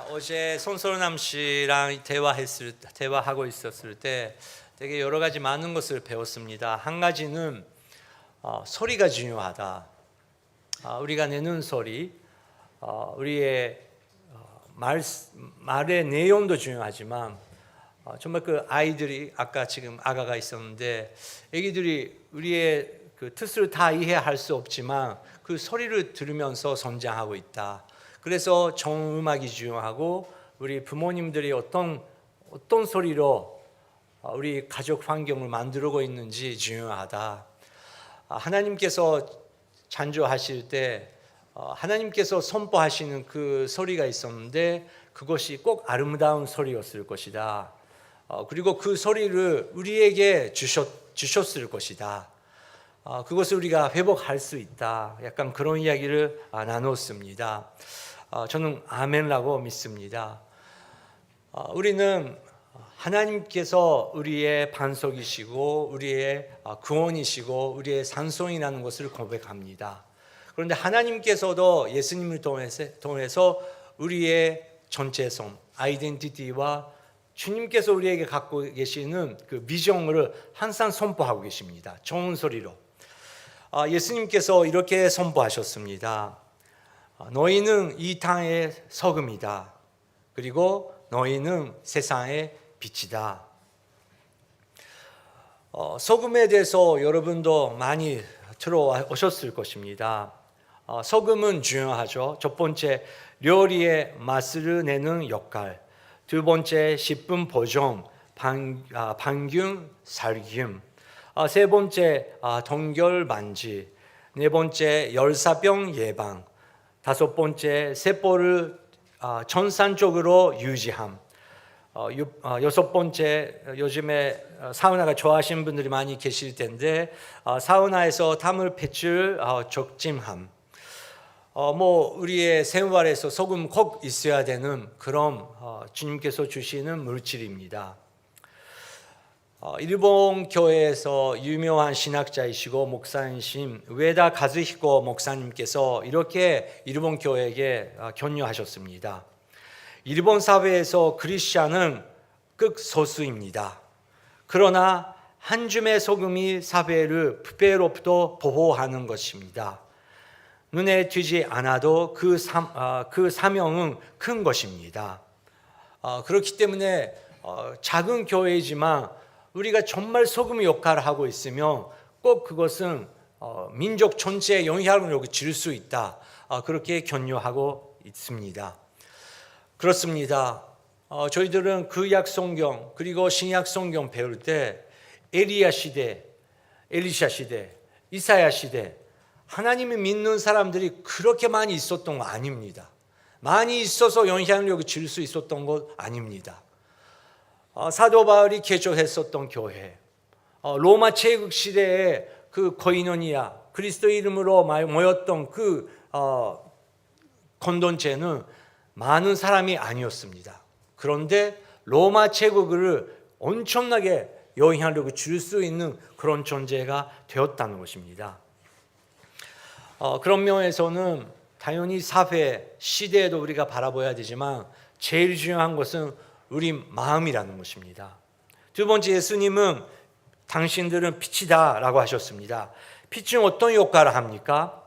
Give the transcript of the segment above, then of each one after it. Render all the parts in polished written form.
어제 손소남 씨랑 대화하고 있었을 때 되게 여러 가지 많은 것을 배웠습니다. 한 가지는 소리가 중요하다. 우리가 내는 소리, 우리의 말의 내용도 중요하지만 정말 그 아이들이 아까 지금 아가가 있었는데 애기들이 우리의 그 뜻을 다 이해할 수 없지만 그 소리를 들으면서 성장하고 있다. 그래서 좋은 음악이 중요하고 우리 부모님들이 어떤 소리로 우리 가족 환경을 만들고 있는지 중요하다. 하나님께서 찬조하실 때 하나님께서 선포하시는 그 소리가 있었는데 그것이 꼭 아름다운 소리였을 것이다. 그리고 그 소리를 우리에게 주셨을 것이다. 그것을 우리가 회복할 수 있다. 약간 그런 이야기를 나눴습니다. 저는 아멘라고 믿습니다. 우리는 하나님께서 우리의 반석이시고 우리의 구원이시고 우리의 산성이라는 것을 고백합니다. 그런데 하나님께서도 예수님을 통해서 우리의 정체성, 아이덴티티와 주님께서 우리에게 갖고 계시는 그 비전을 항상 선포하고 계십니다. 좋은 소리로. 예수님께서 이렇게 선포하셨습니다. 너희는 이 땅의 소금이다. 그리고 너희는 세상의 빛이다. 소금에 대해서 여러분도 많이 들어오셨을 것입니다. 소금은 중요하죠. 첫 번째, 요리의 맛을 내는 역할. 두 번째, 식품 보존, 방균, 살균. 세 번째, 동결 방지. 네 번째, 열사병 예방. 다섯 번째, 세포를 정상적으로 유지함. 여섯 번째, 요즘에 사우나가 좋아하시는 분들이 많이 계실 텐데 사우나에서 땀을 배출 적침함. 우리의 생활에서 소금 꼭 있어야 되는 그런 주님께서 주시는 물질입니다. 일본 교회에서 유명한 신학자이시고 목사이신 우에다 가즈히코 목사님께서 이렇게 일본 교회에게 격려하셨습니다. 일본 사회에서 크리스찬은 극소수입니다. 그러나 한 줌의 소금이 사회를 부패로부터 보호하는 것입니다. 눈에 띄지 않아도 그 사명은 큰 것입니다. 그렇기 때문에 작은 교회이지만 우리가 정말 소금 역할을 하고 있으면 꼭 그것은 민족 전체에 영향력을 줄 수 있다. 그렇게 격려하고 있습니다. 그렇습니다. 저희들은 구약 성경 그리고 신약 성경 배울 때 엘리야 시대, 엘리샤 시대, 이사야 시대 하나님을 믿는 사람들이 그렇게 많이 있었던 거 아닙니다. 많이 있어서 영향력을 줄 수 있었던 것 아닙니다. 사도 바울이 개척했었던 교회, 로마 제국 시대에 그 코이노니아 그리스도 이름으로 모였던 그 공동체는 많은 사람이 아니었습니다. 그런데 로마 제국을 엄청나게 영향력을 줄 수 있는 그런 존재가 되었다는 것입니다. 그런 면에서는 당연히 사회, 시대에도 우리가 바라봐야 되지만 제일 중요한 것은 우리 마음이라는 것입니다. 두 번째, 예수님은 당신들은 빛이다 라고 하셨습니다. 빛은 어떤 역할을 합니까?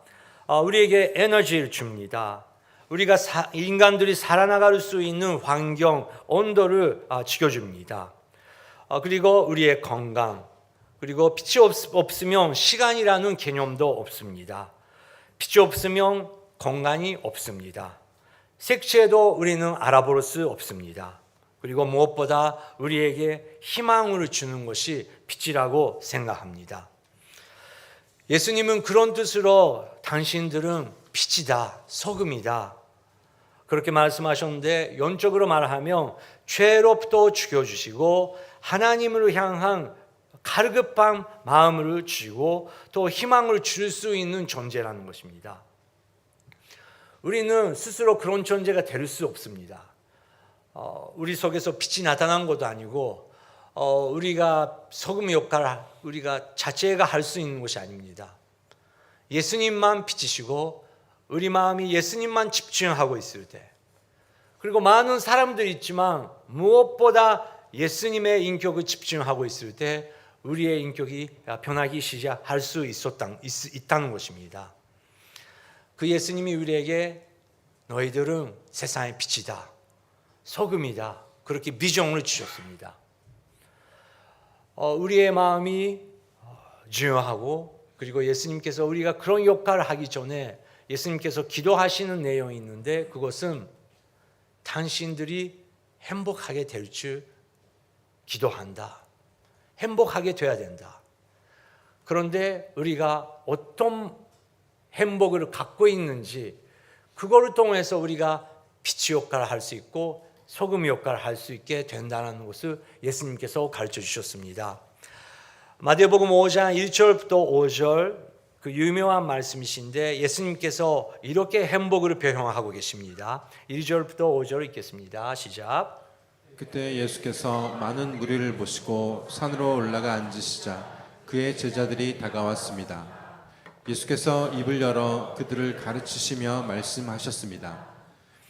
우리에게 에너지를 줍니다. 우리가 인간들이 살아나갈 수 있는 환경, 온도를 지켜줍니다. 그리고 우리의 건강, 그리고 빛이 없으면 시간이라는 개념도 없습니다. 빛이 없으면 건강이 없습니다. 색채도 우리는 알아볼 수 없습니다. 그리고 무엇보다 우리에게 희망을 주는 것이 빛이라고 생각합니다. 예수님은 그런 뜻으로 당신들은 빛이다, 소금이다 그렇게 말씀하셨는데 영적으로 말하면 죄로부터 죽여주시고 하나님을 향한 갈급한 마음을 주시고 또 희망을 줄 수 있는 존재라는 것입니다. 우리는 스스로 그런 존재가 될 수 없습니다. 우리 속에서 빛이 나타난 것도 아니고 우리가 소금 역할을 우리가 자체가 할 수 있는 것이 아닙니다. 예수님만 빛이시고 우리 마음이 예수님만 집중하고 있을 때 그리고 많은 사람들이 있지만 무엇보다 예수님의 인격을 집중하고 있을 때 우리의 인격이 변하기 시작할 수 있다는 것입니다. 그 예수님이 우리에게 너희들은 세상의 빛이다, 소금이다, 그렇게 비전을 주셨습니다. 우리의 마음이 중요하고, 그리고 예수님께서 우리가 그런 역할을 하기 전에 예수님께서 기도하시는 내용이 있는데, 그것은 당신들이 행복하게 될 줄 기도한다. 행복하게 돼야 된다. 그런데 우리가 어떤 행복을 갖고 있는지, 그거를 통해서 우리가 빛의 역할을 할 수 있고 소금 역할을 할 수 있게 된다는 것을 예수님께서 가르쳐 주셨습니다. 마태복음 5장 1절부터 5절, 그 유명한 말씀이신데 예수님께서 이렇게 행복을 표현하고 계십니다. 1절부터 5절 읽겠습니다. 시작. 그때 예수께서 많은 무리를 모시고 산으로 올라가 앉으시자 그의 제자들이 다가왔습니다. 예수께서 입을 열어 그들을 가르치시며 말씀하셨습니다.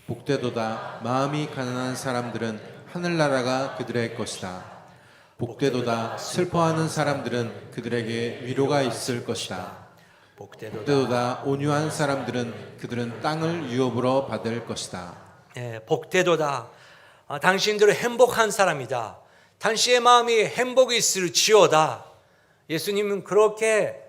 복되도다 마음이 가난한 사람들은 하늘나라가 그들의 것이다. 복되도다 슬퍼하는 사람들은 그들에게 위로가 있을 것이다. 복되도다 온유한 사람들은 그들은 땅을 유업으로 받을 것이다. 복되도다. 당신들은 행복한 사람이다. 당신의 마음이 행복이 있을지어다. 예수님은 그렇게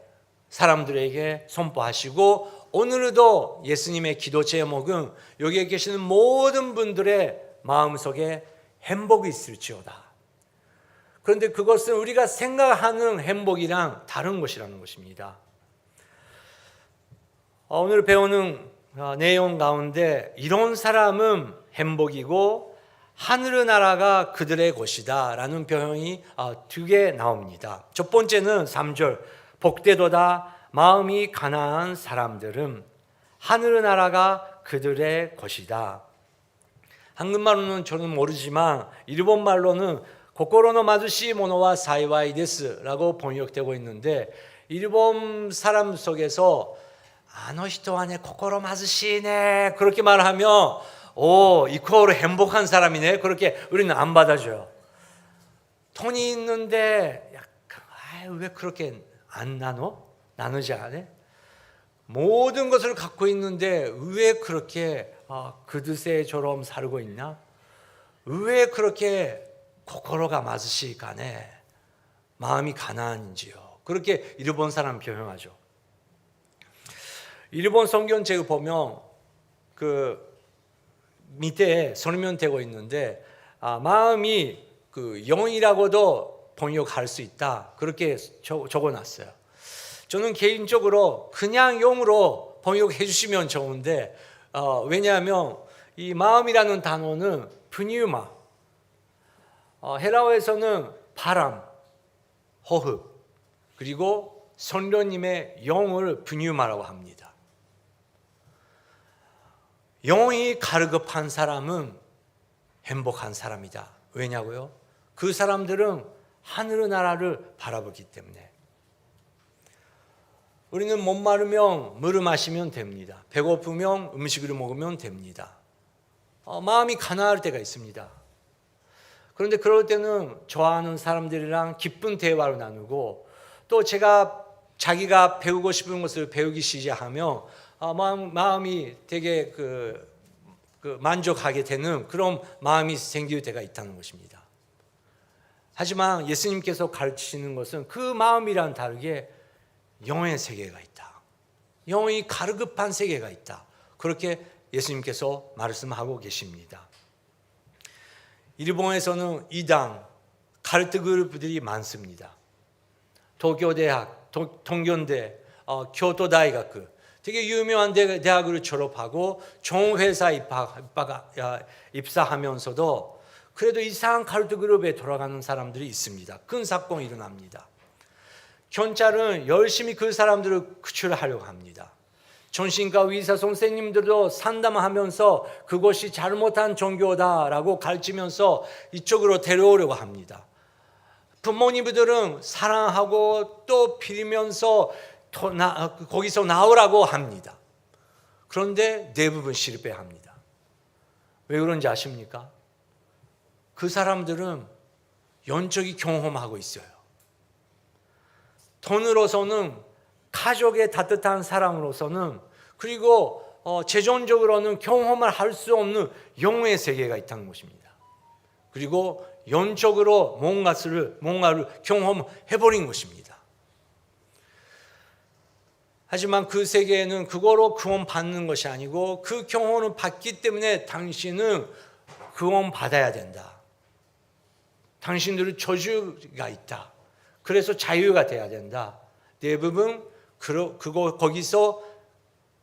사람들에게 선포하시고, 오늘도 예수님의 기도 제목은 여기에 계시는 모든 분들의 마음속에 행복이 있을지어다. 그런데 그것은 우리가 생각하는 행복이랑 다른 것이라는 것입니다. 오늘 배우는 내용 가운데 이런 사람은 행복이고 하늘의 나라가 그들의 것이다 라는 표현이 두 개 나옵니다. 첫 번째는 3절, 복되도다 마음이 가난한 사람들은 하늘의 나라가 그들의 것이다. 한국말로는 저는 모르지만 일본말로는 고코로노 마주시 모노와 사이와이 데스라고 번역되고 있는데, 일본 사람 속에서 아노 히토와네 고코로 마주시네 그렇게 말하면 이코로 행복한 사람이네, 그렇게 우리는 안 받아줘요. 돈이 있는데 약간 왜 그렇게 안 나누지 않아? 모든 것을 갖고 있는데 왜 그렇게 그드세처럼 살고 있나? 왜 그렇게 고코로가 마주시가네, 마음이 가난한지요. 그렇게 일본 사람 표현하죠. 일본 성경책을 보면 그 밑에 설명되고 있는데 마음이 그 영이라고도 번역할 수 있다, 그렇게 적어놨어요. 저는 개인적으로 그냥 영으로 번역해 주시면 좋은데, 왜냐하면 이 마음이라는 단어는 푸뉴마, 헬라어에서는 바람, 호흡, 그리고 성령님의 영을 푸뉴마라고 합니다. 영이 가르급한 사람은 행복한 사람이다. 왜냐고요? 그 사람들은 하늘의 나라를 바라보기 때문에. 우리는 목마르면 물을 마시면 됩니다. 배고프면 음식을 먹으면 됩니다. 마음이 가난할 때가 있습니다. 그런데 그럴 때는 좋아하는 사람들이랑 기쁜 대화를 나누고, 또 자기가 배우고 싶은 것을 배우기 시작하면 마음이 되게 만족하게 되는 그런 마음이 생길 때가 있다는 것입니다. 하지만 예수님께서 가르치시는 것은 그 마음이랑 다르게 영의 세계가 있다. 영이 가르급한 세계가 있다. 그렇게 예수님께서 말씀하고 계십니다. 일본에서는 이당, 카르트 그룹들이 많습니다. 도쿄대학, 동경대, 교토다이학, 되게 유명한 대학을 졸업하고 좋은 회사에 입사하면서도 그래도 이상한 카르트 그룹에 돌아가는 사람들이 있습니다. 큰 사건이 일어납니다. 경찰은 열심히 그 사람들을 구출하려고 합니다. 정신과 의사 선생님들도 상담하면서 그것이 잘못한 종교다라고 가르치면서 이쪽으로 데려오려고 합니다. 부모님들은 사랑하고 또 빌면서 거기서 나오라고 합니다. 그런데 대부분 실패합니다. 왜 그런지 아십니까? 그 사람들은 영적인 경험하고 있어요. 돈으로서는, 가족의 따뜻한 사랑으로서는, 그리고 재정적으로는 경험을 할 수 없는 영의 세계가 있다는 것입니다. 그리고 영적으로 뭔가를 경험해버린 것입니다. 하지만 그 세계에는 그거로 구원받는 것이 아니고, 그 경험을 받기 때문에 당신은 구원받아야 된다. 당신들은 저주가 있다. 그래서 자유가 돼야 된다. 대부분 거기서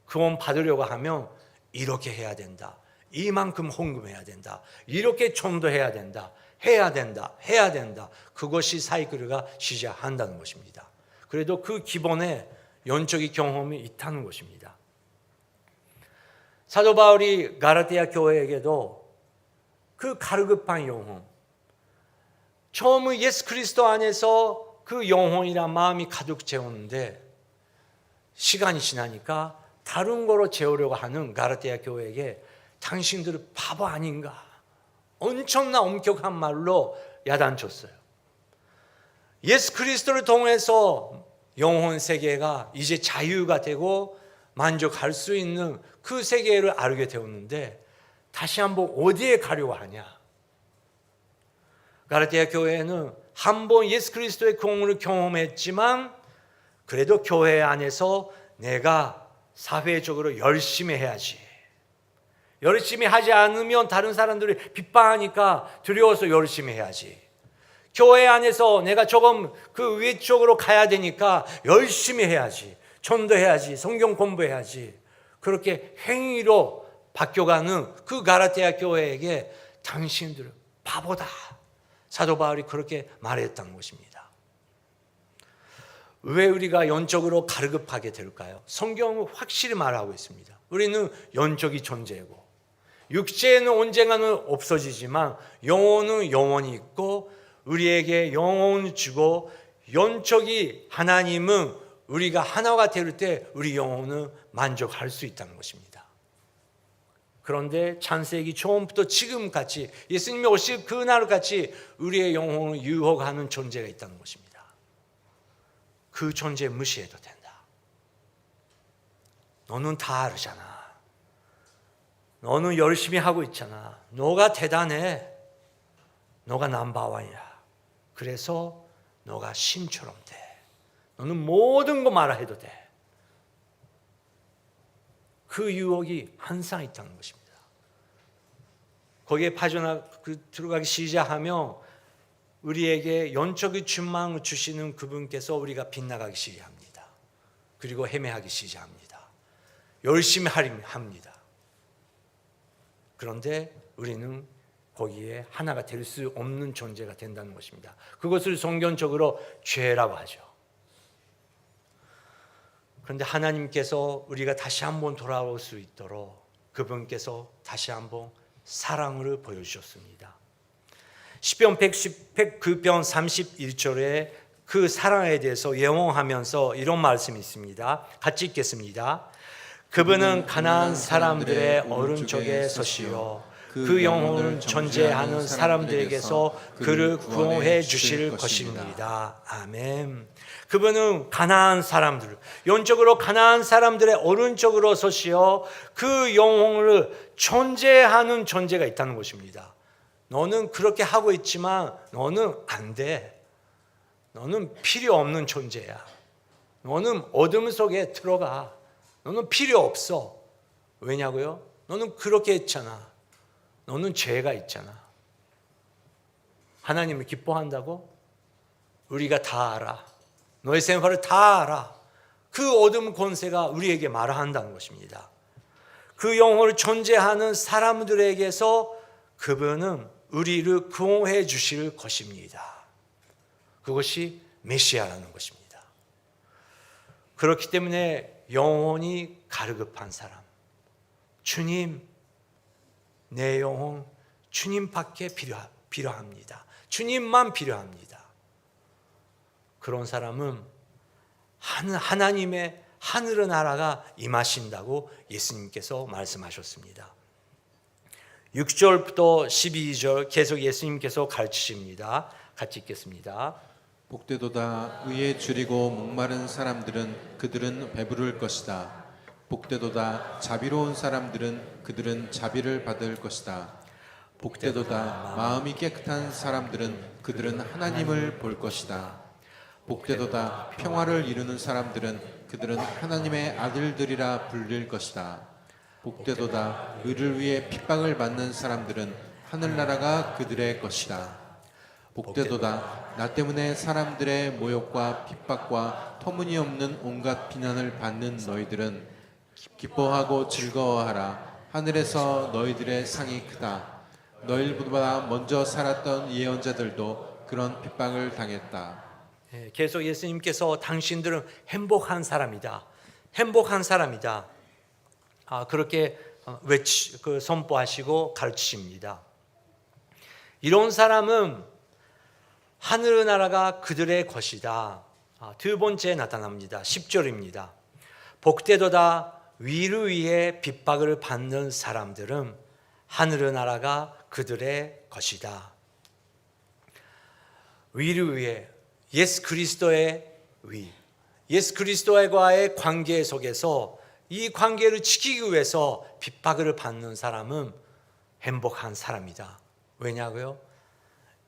구원 받으려고 하면 이렇게 해야 된다. 이만큼 헌금해야 된다. 이렇게 전도해야 된다. 해야 된다. 그것이 사이클가 시작한다는 것입니다. 그래도 그 기본에 영적인 경험이 있다는 것입니다. 사도 바울이 가라디아 교회에게도 그 가르급한 영혼, 처음 예수 그리스도 안에서 그 영혼이란 마음이 가득 채우는데 시간이 지나니까 다른 거로 채우려고 하는 가라디아 교회에게 당신들은 바보 아닌가, 엄청난 엄격한 말로 야단쳤어요. 예수 그리스도를 통해서 영혼 세계가 이제 자유가 되고 만족할 수 있는 그 세계를 알게 되었는데 다시 한번 어디에 가려고 하냐? 가라디아 교회는 한번 예수 그리스도의 공을 경험했지만 그래도 교회 안에서 내가 사회적으로 열심히 해야지. 열심히 하지 않으면 다른 사람들이 비판하니까 두려워서 열심히 해야지. 교회 안에서 내가 조금 그 위쪽으로 가야 되니까 열심히 해야지. 전도해야지. 성경 공부해야지. 그렇게 행위로 바뀌어가는 그 가라디아 교회에게 당신들은 바보다. 사도 바울이 그렇게 말했다는 것입니다. 왜 우리가 영적으로 가르급하게 될까요? 성경은 확실히 말하고 있습니다. 우리는 영적인 존재고 육체는 언젠가는 없어지지만 영혼은 영원히 있고 우리에게 영혼을 주고 영적인 하나님은 우리가 하나가 될 때 우리 영혼은 만족할 수 있다는 것입니다. 그런데 창세기 처음부터 지금같이 예수님이 오실 그날같이 우리의 영혼을 유혹하는 존재가 있다는 것입니다. 그 존재 무시해도 된다. 너는 다 알잖아. 너는 열심히 하고 있잖아. 너가 대단해. 너가 넘버원이야. 그래서 너가 신처럼 돼. 너는 모든 거 말해도 돼. 그 유혹이 항상 있다는 것입니다. 거기에 들어가기 시작하면 우리에게 영적인 준망을 주시는 그분께서 우리가 빗나가기 시작합니다. 그리고 헤매하기 시작합니다. 열심히 합니다. 그런데 우리는 거기에 하나가 될 수 없는 존재가 된다는 것입니다. 그것을 성경적으로 죄라고 하죠. 그런데 하나님께서 우리가 다시 한번 돌아올 수 있도록 그분께서 다시 한번 사랑을 보여주셨습니다. 시편 109편 31절에 그 사랑에 대해서 예언하면서 이런 말씀이 있습니다. 같이 읽겠습니다. 그분은 가나안 사람들의 오른쪽에 서시오 그 영혼을 존재하는 사람들에게서 그를 구원해 주실 것입니다. 아멘. 그분은 가나안 사람들, 영적으로 가나안 사람들의 오른쪽으로 서시어 그 영혼을 존재하는 존재가 있다는 것입니다. 너는 그렇게 하고 있지만 너는 안 돼. 너는 필요 없는 존재야. 너는 어둠 속에 들어가. 너는 필요 없어. 왜냐고요? 너는 그렇게 했잖아. 너는 죄가 있잖아. 하나님을 기뻐한다고? 우리가 다 알아. 너의 생활을 다 알아. 그 어둠 권세가 우리에게 말한다는 것입니다. 그 영혼을 존재하는 사람들에게서 그분은 우리를 구원해 주실 것입니다. 그것이 메시아라는 것입니다. 그렇기 때문에 영혼이 가르급한 사람, 주님, 내 영혼 주님밖에 필요합니다. 주님만 필요합니다. 그런 사람은 하나님의 하늘의 나라가 임하신다고 예수님께서 말씀하셨습니다. 6절부터 12절 계속 예수님께서 가르치십니다. 같이 읽겠습니다. 복되도다 의에 줄이고 목마른 사람들은 그들은 배부를 것이다. 복되도다 자비로운 사람들은 그들은 자비를 받을 것이다. 복되도다 마음이 깨끗한 사람들은 그들은 하나님을 볼 것이다. 복되도다 평화를 이루는 사람들은 그들은 하나님의 아들들이라 불릴 것이다. 복되도다 의를 위해 핍박을 받는 사람들은 하늘나라가 그들의 것이다. 복되도다 나 때문에 사람들의 모욕과 핍박과 터무니없는 온갖 비난을 받는 너희들은 기뻐하고 즐거워하라. 하늘에서 너희들의 상이 크다. 너희보다 먼저 살았던 예언자들도 그런 핍박을 당했다. 계속 예수님께서 당신들은 행복한 사람이다. 행복한 사람이다. 그렇게 선포하시고 가르치십니다. 이런 사람은 하늘나라가 그들의 것이다. 두 번째 나타납니다. 10절입니다. 복되도다 위를 위해 핍박을 받는 사람들은 하늘나라가 그들의 것이다. 위를 위해 예수 그리스도의 위, 예수 그리스도와의 관계 속에서 이 관계를 지키기 위해서 핍박을 받는 사람은 행복한 사람이다. 왜냐고요?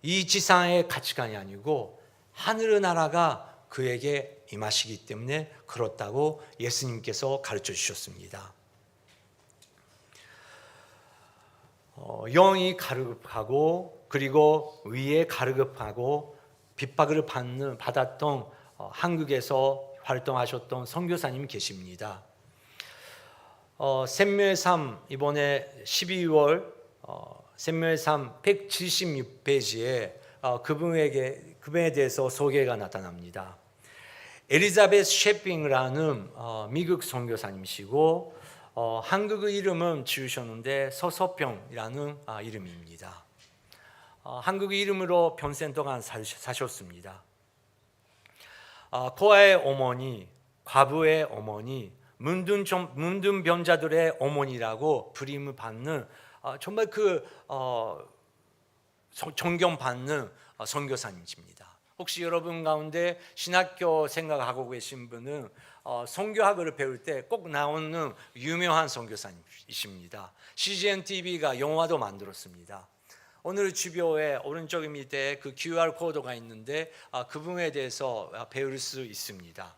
이 지상의 가치관이 아니고 하늘나라가 그에게 임하시기 때문에 그렇다고 예수님께서 가르쳐 주셨습니다. 영이 가르급하고 그리고 위에 가르급하고 핍박을 받았던 한국에서 활동하셨던 선교사님 계십니다. 샘묘의 삶 이번에 12월 샘묘의 삶 176페이지에 그분에 대해서 소개가 나타납니다. 엘리자베스 셰핑이라는 미국 선교사님이시고 한국의 이름은 지으셨는데 서서평이라는 이름입니다. 한국의 이름으로 평생 동안 사셨습니다. 고아의 어머니, 과부의 어머니, 문둥 병자들의 어머니라고 부름을 받는 정말 존경받는 선교사님이십니다. 혹시 여러분 가운데 신학교 생각하고 계신 분은 선교학을 배울 때 꼭 나오는 유명한 선교사님이십니다. CGN TV가 영화도 만들었습니다. 오늘 주변에 오른쪽 밑에 그 QR 코드가 있는데 그분에 대해서 배울 수 있습니다.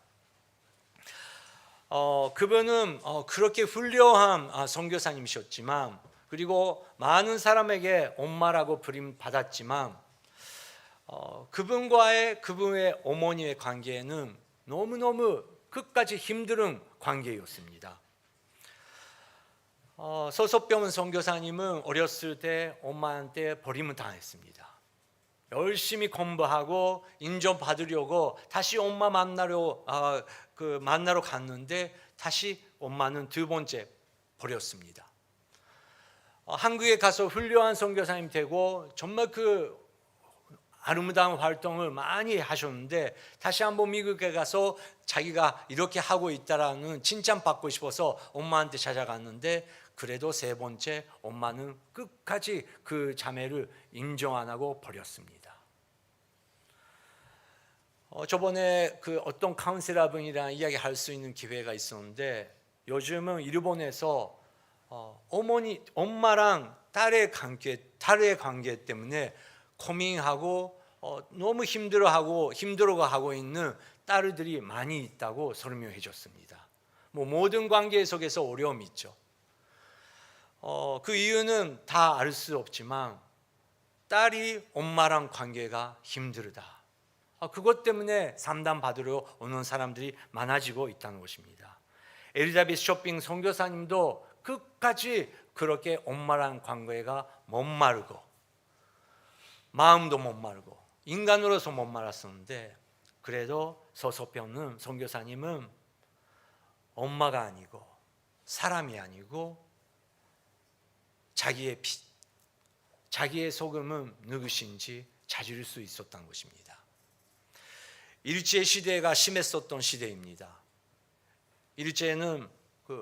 그분은 그렇게 훌륭한 선교사님이셨지만 그리고 많은 사람에게 엄마라고 부름 받았지만 그분의 어머니의 관계는 너무너무 끝까지 힘든 관계였습니다. 서서병 선교사님은 어렸을 때 엄마한테 버림을 당했습니다. 열심히 공부하고 인정받으려고 다시 엄마 만나러 갔는데 다시 엄마는 두 번째 버렸습니다. 한국에 가서 훌륭한 선교사님 되고 정말 아름다운 활동을 많이 하셨는데 다시 한번 미국에 가서 자기가 이렇게 하고 있다라는 칭찬받고 싶어서 엄마한테 찾아갔는데 그래도 세 번째 엄마는 끝까지 그 자매를 인정 안 하고 버렸습니다. 저번에 어떤 카운셀러분이랑 이야기할 수 있는 기회가 있었는데 요즘은 일본에서 엄마랑 딸의 관계 때문에 고민하고 너무 힘들어하고 있는 딸들이 많이 있다고 설명해 줬습니다. 모든 관계 속에서 어려움이 있죠. 그 이유는 다 알 수 없지만 딸이 엄마랑 관계가 힘들다. 그것 때문에 상담 받으러 오는 사람들이 많아지고 있다는 것입니다. 엘리자베스 쇼핑 선교사님도 끝까지 그렇게 엄마랑 관계가 목마르고 마음도 목마르고 인간으로서 목마랐었는데 그래도 서서평은 선교사님은 엄마가 아니고 사람이 아니고 자기의 소금은 누구신지 찾을 수 있었던 것입니다. 일제 시대가 심했었던 시대입니다. 일제는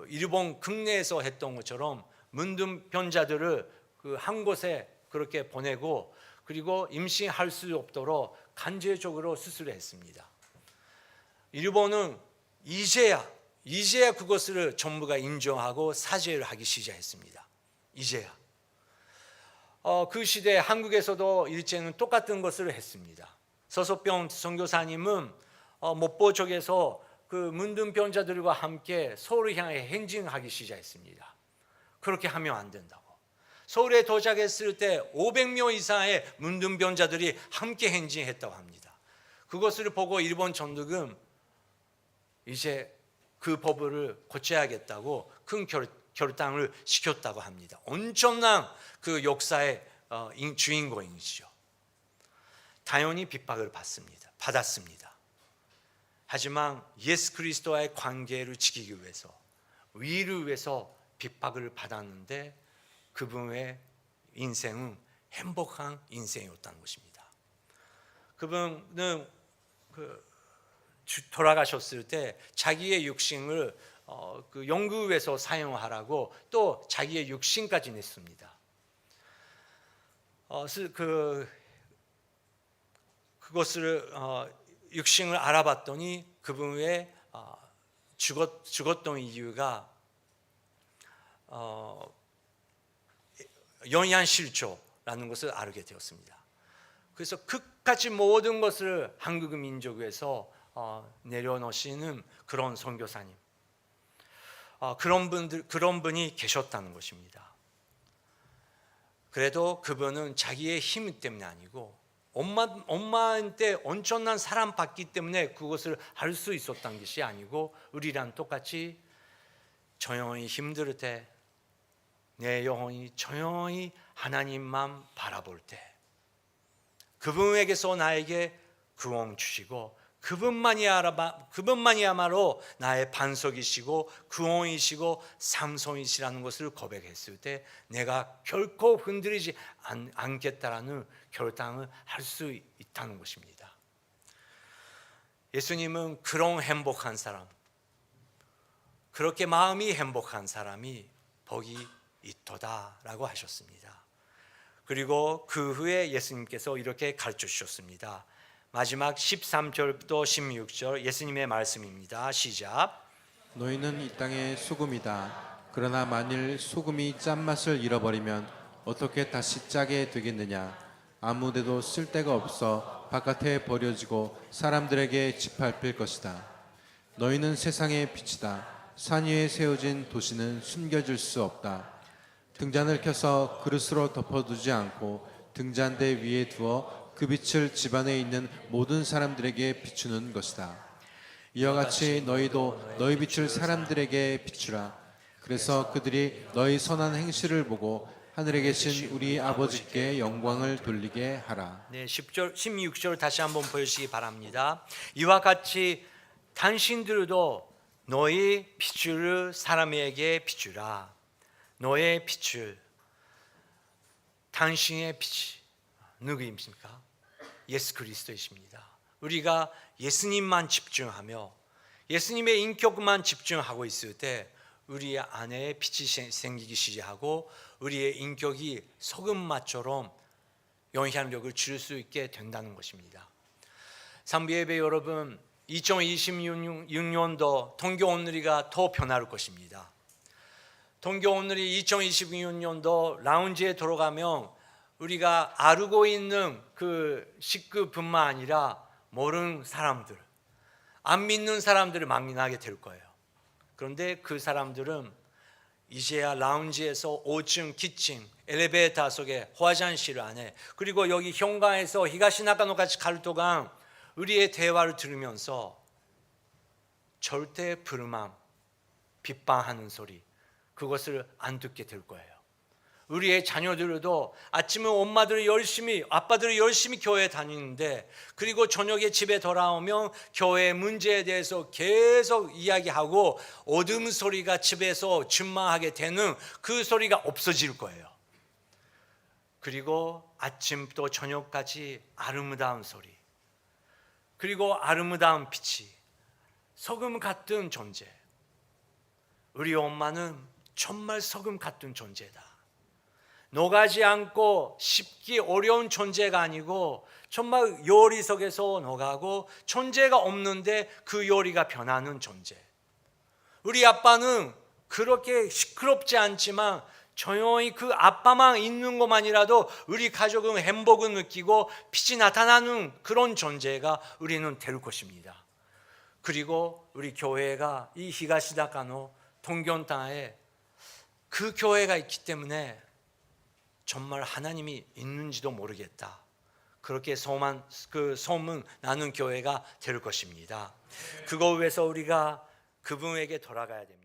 일본 국내에서 했던 것처럼 문둥병자들을 그 한 곳에 그렇게 보내고 그리고 임신할 수 없도록 강제적으로 수술을 했습니다. 일본은 이제야 그것을 정부가 인정하고 사죄를 하기 시작했습니다. 이제야. 그 시대에 한국에서도 일제는 똑같은 것을 했습니다. 서석병 선교사님은 목포 쪽에서 그 문둥병자들과 함께 서울을 향해 행진하기 시작했습니다. 그렇게 하면 안 된다고. 서울에 도착했을 때 500명 이상의 문둥병자들이 함께 행진했다고 합니다. 그것을 보고 일본 정부는 이제 그 법을 고쳐야겠다고 큰 결단을 시켰다고 합니다. 엄청난 그 역사의 주인공이시죠. 당연히 핍박을 받았습니다. 하지만 예수 그리스도와의 관계를 지키기 위해서, 위를 위해서 핍박을 받았는데 그분의 인생은 행복한 인생이었다는 것입니다. 그분은 돌아가셨을 때 자기의 육신을 그 연구에서 사용하라고 또 자기의 육신까지 냈습니다. 그것을 육신을 알아봤더니 그분의 죽었던 이유가 영양실조라는 것을 알게 되었습니다. 그래서 끝까지 모든 것을 한국 민족에서 내려놓으시는 그런 선교사님, 그런 분이 계셨다는 것입니다. 그래도 그분은 자기의 힘 때문이 아니고 엄마한테 엄청난 사랑 받기 때문에 그것을 할 수 있었던 것이 아니고 우리랑 똑같이 조용히 힘들 때 내 영혼이 조용히 하나님만 바라볼 때 그분에게서 나에게 구원 주시고 그분만이야말로 나의 반석이시고 구원이시고 삼성이시라는 것을 고백했을 때 내가 결코 흔들리지 않겠다라는 결단을 할 수 있다는 것입니다. 예수님은 그런 행복한 사람, 그렇게 마음이 행복한 사람이 복이 있도다라고 하셨습니다. 그리고 그 후에 예수님께서 이렇게 가르쳐 주셨습니다. 마지막 13절부터 16절 예수님의 말씀입니다. 시작. 너희는 이 땅의 소금이다. 그러나 만일 소금이 짠맛을 잃어버리면 어떻게 다시 짜게 되겠느냐? 아무데도 쓸데가 없어 바깥에 버려지고 사람들에게 짓밟힐 것이다. 너희는 세상의 빛이다. 산 위에 세워진 도시는 숨겨질 수 없다. 등잔을 켜서 그릇으로 덮어두지 않고 등잔대 위에 두어 그 빛을 집안에 있는 모든 사람들에게 비추는 것이다. 이와 같이 너희도 너희 빛을 사람들에게 비추라. 그래서 그들이 너희 선한 행실을 보고 하늘에 계신 우리 아버지께 영광을 돌리게 하라. 네, 10절, 16절 다시 한번 보시기 바랍니다. 이와 같이 당신들도 너희 빛을 사람에게 비추라. 너의 빛을, 당신의 빛이 누구입니까? 예수 그리스도이십니다. 우리가 예수님만 집중하며 예수님의 인격만 집중하고 있을 때 우리 안에 빛이 생기기 시작하고 우리의 인격이 소금맛처럼 영향력을 줄 수 있게 된다는 것입니다. 삼부예배 여러분, 2026년도 통교오늘이가 더 변할 것입니다. 통교오늘이 2026년도 라운지에 들어가면 우리가 알고 있는 그 식구뿐만 아니라 모르는 사람들, 안 믿는 사람들을 만나게 될 거예요. 그런데 그 사람들은 이제야 라운지에서 5층 키친, 엘리베이터 속에 화장실 안에 그리고 여기 현관에서 히가시나가노같이 갈 동안 우리의 대화를 들으면서 절대 불만, 비판하는 소리 그것을 안 듣게 될 거예요. 우리의 자녀들도 아침에 엄마들이 열심히 아빠들이 열심히 교회에 다니는데 그리고 저녁에 집에 돌아오면 교회 문제에 대해서 계속 이야기하고 어둠 소리가 집에서 충만하게 되는 그 소리가 없어질 거예요. 그리고 아침부터 저녁까지 아름다운 소리 그리고 아름다운 빛이 소금 같은 존재. 우리 엄마는 정말 소금 같은 존재다. 녹아지 않고 쉽기 어려운 존재가 아니고 정말 요리 속에서 녹아고 존재가 없는데 그 요리가 변하는 존재. 우리 아빠는 그렇게 시끄럽지 않지만 조용히 그 아빠만 있는 것만이라도 우리 가족은 행복을 느끼고 빛이 나타나는 그런 존재가 우리는 될 것입니다. 그리고 우리 교회가 이 히가시다카노 동경 땅에 그 교회가 있기 때문에 정말 하나님이 있는지도 모르겠다. 그렇게 소문 나는 교회가 될 것입니다. 그거 위해서 우리가 그분에게 돌아가야 됩니다.